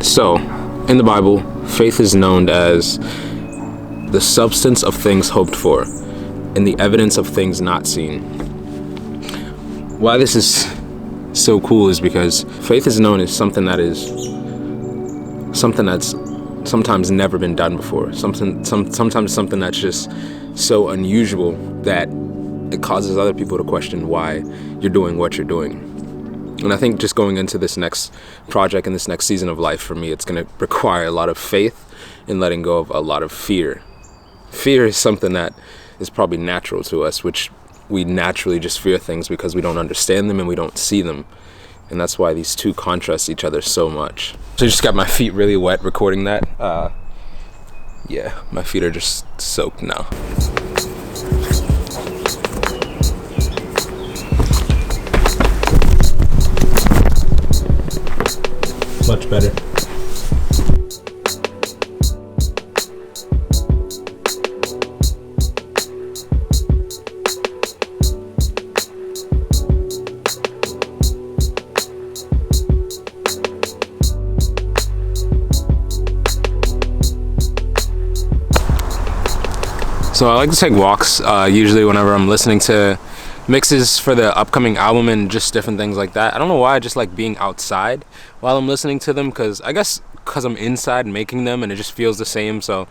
So, in the Bible, faith is known as the substance of things hoped for and the evidence of things not seen. Why this is so cool is because faith is known as something that's sometimes never been done before. Sometimes something that's just so unusual that it causes other people to question why you're doing what you're doing. And I think just going into this next project and this next season of life for me, it's going to require a lot of faith and letting go of a lot of fear. Fear is something that is probably natural to us, which we naturally just fear things because we don't understand them and we don't see them. And that's why these two contrast each other so much. So I just got my feet really wet recording that. Yeah, my feet are just soaked now. Much better. So I like to take walks usually whenever I'm listening to mixes for the upcoming album and just different things like that. I don't know why I just like being outside while I'm listening to them, because I'm inside making them and it just feels the same. So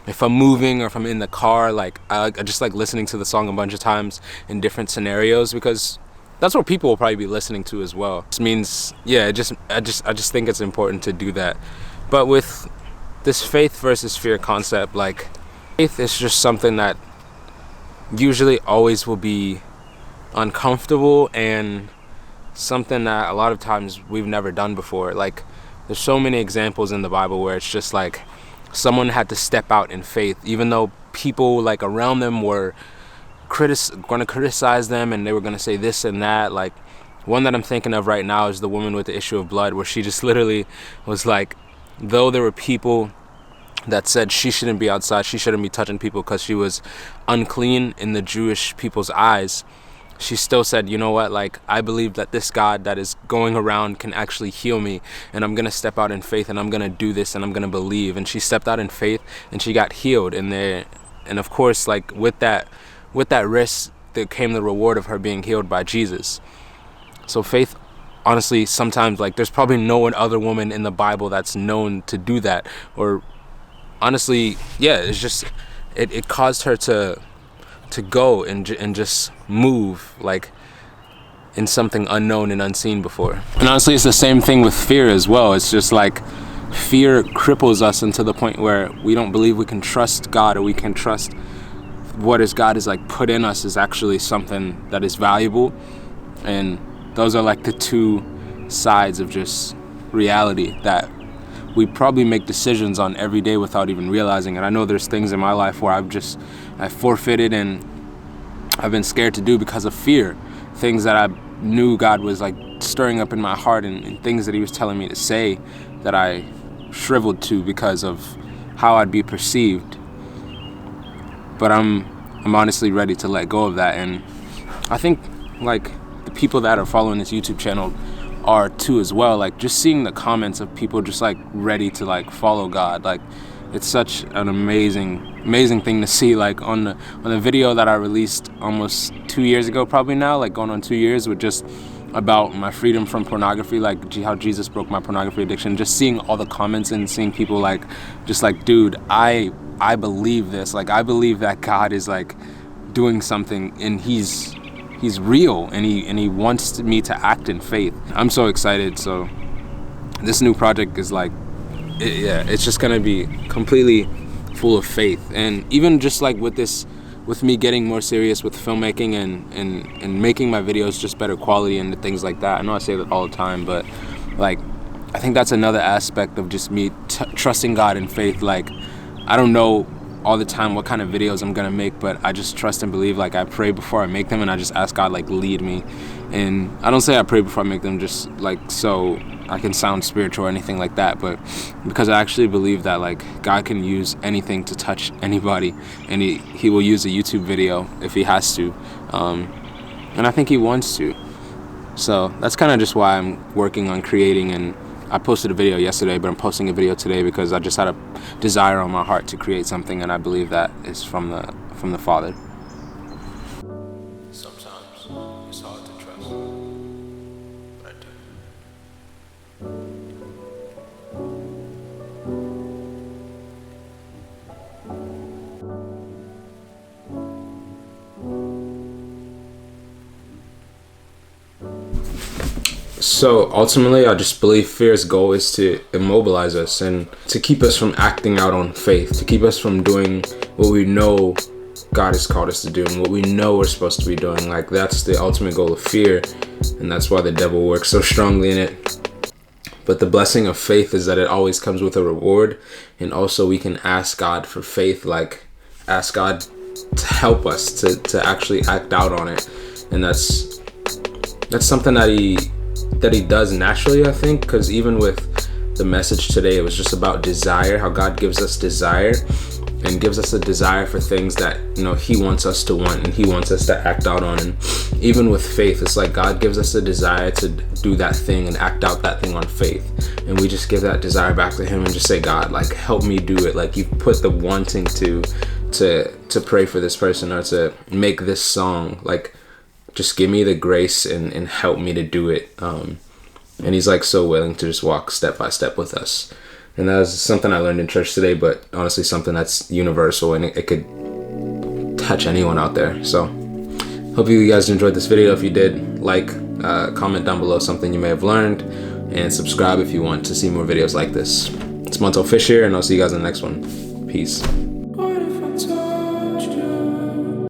if I'm moving or if I'm in the car, like I just like listening to the song a bunch of times in different scenarios, because that's what people will probably be listening to as well. This means, yeah, I just think it's important to do that. But with this faith versus fear concept, like faith is just something that usually always will be uncomfortable and something that a lot of times we've never done before. Like there's so many examples in the Bible where it's just like someone had to step out in faith, even though people like around them were going to criticize them and they were going to say this and that. Like one that I'm thinking of right now is the woman with the issue of blood, where she just literally was like, though there were people that said she shouldn't be outside, she shouldn't be touching people because she was unclean in the Jewish people's eyes, she still said, you know what, like I believe that this God that is going around can actually heal me, and I'm gonna step out in faith and I'm gonna do this and I'm gonna believe. And she stepped out in faith and she got healed. And of course, like with that risk, there came the reward of her being healed by Jesus. So faith, honestly, sometimes like there's probably no one other woman in the Bible that's known to do that. Or honestly, yeah, it's just it caused her to go and just move like in something unknown and unseen before. And honestly, it's the same thing with fear as well. It's just like fear cripples us into the point where we don't believe we can trust God, or we can trust what is God is like put in us is actually something that is valuable. And those are like the two sides of just reality that we probably make decisions on every day without even realizing it. I know there's things in my life where I've forfeited and I've been scared to do because of fear. Things that I knew God was like stirring up in my heart, and things that he was telling me to say that I shriveled to because of how I'd be perceived. But I'm honestly ready to let go of that. And I think like the people that are following this YouTube channel are too as well. Like just seeing the comments of people just like ready to like follow God, like it's such an amazing thing to see. Like on the video that I released almost 2 years ago, probably now, like going on 2 years, with just about my freedom from pornography, like how Jesus broke my pornography addiction. Just seeing all the comments and seeing people like just like, dude, I believe this. Like I believe that God is like doing something, and he's real, and he wants me to act in faith. I'm so excited. So this new project is like, it's just gonna be completely full of faith. And even just like with me getting more serious with filmmaking and making my videos just better quality and things like that. I know I say that all the time, but like I think that's another aspect of just me trusting God in faith. Like I don't know all the time what kind of videos I'm gonna make, but I just trust and believe. Like I pray before I make them, and I just ask God like lead me. And I don't say I pray before I make them just like so I can sound spiritual or anything like that, but because I actually believe that like God can use anything to touch anybody, and he will use a YouTube video if he has to, and I think he wants to. So that's kind of just why I'm working on creating and I posted a video yesterday, but I'm posting a video today because I just had a desire on my heart to create something, and I believe that is from the Father. Sometimes it's hard to trust, but I do. So ultimately, I just believe fear's goal is to immobilize us and to keep us from acting out on faith, to keep us from doing what we know God has called us to do and what we know we're supposed to be doing. Like, that's the ultimate goal of fear, and that's why the devil works so strongly in it. But the blessing of faith is that it always comes with a reward, and also we can ask God for faith, like ask God to help us to actually act out on it. And that's something that he does naturally, I think, because even with the message today, it was just about desire, how God gives us desire and gives us a desire for things that, you know, he wants us to want and he wants us to act out on. And even with faith, it's like God gives us a desire to do that thing and act out that thing on faith, and we just give that desire back to him and just say, God, like, help me do it. Like, you've put the wanting to pray for this person or to make this song, like, just give me the grace and help me to do it. And he's like so willing to just walk step by step with us. And that was something I learned in church today, but honestly something that's universal, and it could touch anyone out there. So hope you guys enjoyed this video. If you did, like, comment down below something you may have learned, and subscribe if you want to see more videos like this. It's Montell Fish here, and I'll see you guys in the next one. Peace.